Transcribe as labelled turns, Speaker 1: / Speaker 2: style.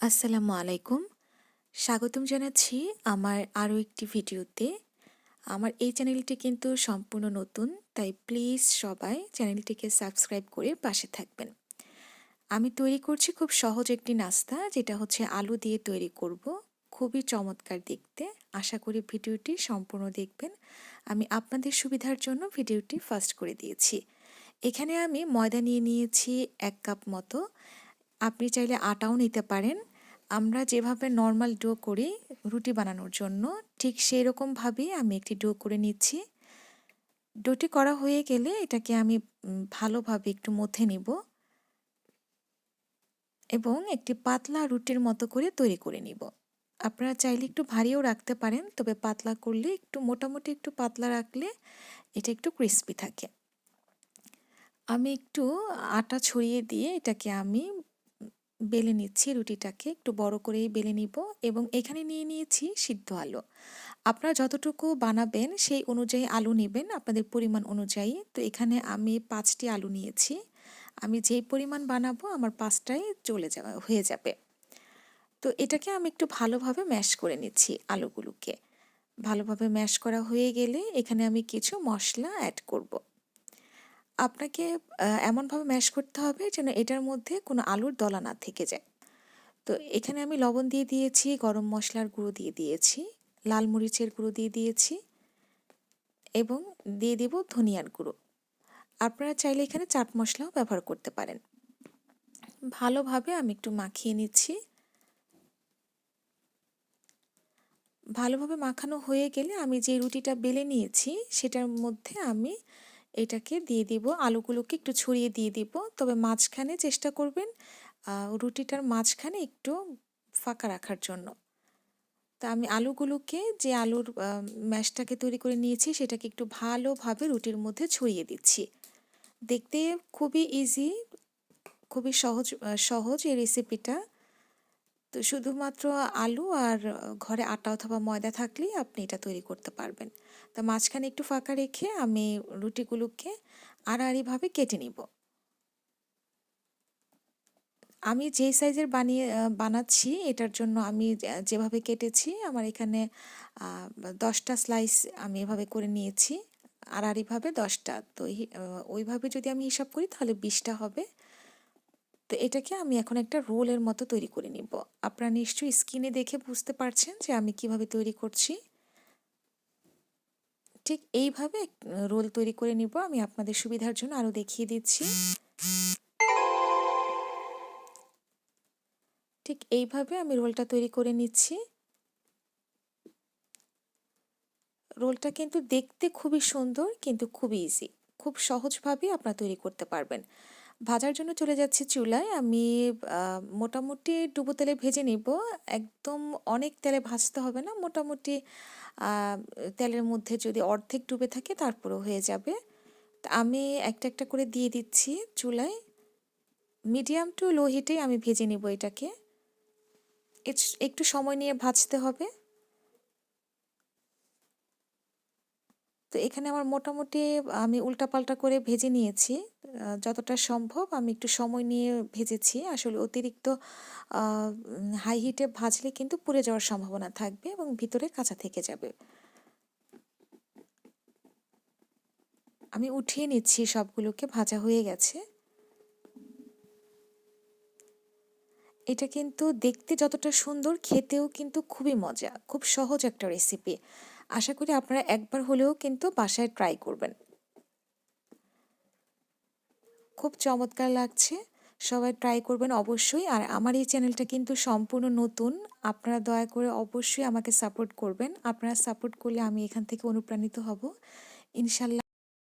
Speaker 1: আসসালামু আলাইকুম। স্বাগতম জানাচ্ছি আমার আরও একটি ভিডিওতে। আমার এই চ্যানেলটি কিন্তু সম্পূর্ণ নতুন, তাই প্লিজ সবাই চ্যানেলটিকে সাবস্ক্রাইব করে পাশে থাকবেন। আমি তৈরি করছি খুব সহজ একটি নাস্তা, যেটা হচ্ছে আলু দিয়ে তৈরি করব। খুবই চমৎকার দেখতে। আশা করি ভিডিওটি সম্পূর্ণ দেখবেন। আমি আপনাদের সুবিধার জন্য ভিডিওটি ফাস্ট করে দিয়েছি। এখানে আমি ময়দা নিয়ে নিয়েছি 1 কাপ মতো। আপনি চাইলে আটাও নিতে পারেন। আমরা যেভাবে নর্মাল ডো করি রুটি বানানোর জন্য, ঠিক সেই রকমভাবেই আমি একটি ডো করে নিচ্ছি। ডোটি করা হয়ে গেলে এটাকে আমি ভালোভাবে একটু মথে নিব এবং একটি পাতলা রুটির মতো করে তৈরি করে নিব। আপনারা চাইলে একটু ভারীও রাখতে পারেন, তবে পাতলা করলে একটু মোটামুটি একটু পাতলা রাখলে এটা একটু ক্রিস্পি থাকে। আমি একটু আটা ছড়িয়ে দিয়ে এটাকে আমি বেলে নিচ্ছি। রুটিটাকে একটু বড় করেই বেলে নিব এবং এখানে নিয়ে নিয়েছি সিদ্ধ আলু। আপনারা যতটুকু বানাবেন সেই অনুযায়ী আলু নেবেন, আপনাদের পরিমাণ অনুযায়ী। তো এখানে আমি 5টি আলু নিয়েছি। আমি যেই পরিমাণ বানাবো আমার 5টাই হয়ে যাবে। তো এটাকে আমি একটু ভালোভাবে ম্যাশ করে নিচ্ছি আলুগুলোকে। ভালোভাবে ম্যাশ করা হয়ে গেলে এখানে আমি কিছু মশলা অ্যাড করব। আপনাকে এমনভাবে ম্যাশ করতে হবে যেন এটার মধ্যে কোনো আলুর দলা না থেকে যায়। তো এখানে আমি লবণ দিয়ে দিয়েছি, গরম মশলার গুঁড়ো দিয়ে দিয়েছি, লাল মরিচের গুঁড়ো দিয়ে দিয়েছি এবং দিয়ে দেব ধনিয়ার গুঁড়ো। আপনারা চাইলে এখানে চাট মশলাও ব্যবহার করতে পারেন। ভালোভাবে আমি একটু মাখিয়ে নিচ্ছি। ভালোভাবে মাখানো হয়ে গেলে আমি যে রুটিটা বেলে নিয়েছি সেটার মধ্যে আমি এটাকে দিয়ে দিব। আলুগুলোকে একটু ছড়িয়ে দিয়ে দিব, তবে মাঝখানে চেষ্টা করবেন রুটিটার মাঝখানে একটু ফাঁকা রাখার জন্য। তা আমি আলুগুলোকে, যে আলুর ম্যাশটাকে তৈরি করে নিয়েছি সেটাকে একটু ভালোভাবে রুটির মধ্যে ছড়িয়ে দিচ্ছি। দেখতে খুবই ইজি, খুবই সহজ এই রেসিপিটা। তো শুধুমাত্র আলু আর ঘরে আটা অথবা ময়দা থাকলেই আপনি এটা তৈরি করতে পারবেন। তা মাঝখানে একটু ফাঁকা রেখে আমি রুটিগুলোকে আড়াআড়িভাবে কেটে নিব। আমি যেই সাইজের বানাচ্ছি এটার জন্য আমি যেভাবে কেটেছি, আমার এখানে 10টা স্লাইস আমি এভাবে করে নিয়েছি। আড়াআড়িভাবে 10টা। তো ওইভাবে যদি আমি হিসাব করি তাহলে 20টা হবে। তো এটাকে আমি এখন একটা রোলের মতো তৈরি করে নিব। আপনারা নিশ্চয়ই স্ক্রিনে দেখে বুঝতে পারছেন যে আমি কিভাবে তৈরি করছি। ঠিক এইভাবে রোল তৈরি করে নিব। আমি আপনাদের সুবিধার জন্য আরও দেখিয়ে দিচ্ছি। ঠিক এইভাবে আমি রোলটা তৈরি করে নিচ্ছি। রোলটা কিন্তু দেখতে খুবই সুন্দর, কিন্তু খুবই ইজি। খুব সহজভাবেই আপনারা তৈরি করতে পারবেন। ভাজার জন্য চলে যাচ্ছি চুলায়। আমি মোটামুটি ডুবো তেলে ভেজে নিব। একদম অনেক তেলে ভাজতে হবে না, মোটামুটি তেলের মধ্যে যদি অর্ধেক ডুবে থাকে তারপরেও হয়ে যাবে। তা আমি একটা একটা করে দিয়ে দিচ্ছি চুলায়। মিডিয়াম টু লো হিটেই আমি ভেজে নিব এটাকে। একটু সময় নিয়ে ভাজতে হবে। তো এখানে আমার মোটামুটি আমি উল্টাপাল্টা করে ভেজে নিয়েছি। যতটা সম্ভব আমি একটু সময় নিয়ে ভেজেছি। আসলে অতিরিক্ত হাই হিটে ভাজলে কিন্তু পুড়ে যাওয়ার সম্ভাবনা থাকবে এবং ভিতরে কাঁচা থেকে যাবে। আমি উঠিয়ে নিচ্ছি, সবগুলোকে ভাজা হয়ে গেছে। এটা কিন্তু দেখতে যতটা সুন্দর, খেতেও কিন্তু খুবই মজা। খুব সহজ একটা রেসিপি। আশা করি আপনারা একবার হলেও কিন্তু বাসায় ট্রাই করবেন। খুব চমৎকার লাগছে। সবাই ট্রাই করবেন অবশ্যই। আর আমার এই চ্যানেলটা কিন্তু সম্পূর্ণ নতুন। আপনারা দয়া করে অবশ্যই আমাকে সাপোর্ট করবেন। আপনারা সাপোর্ট করলে আমি এখান থেকে অনুপ্রাণিত হব। ইনশাল্লাহ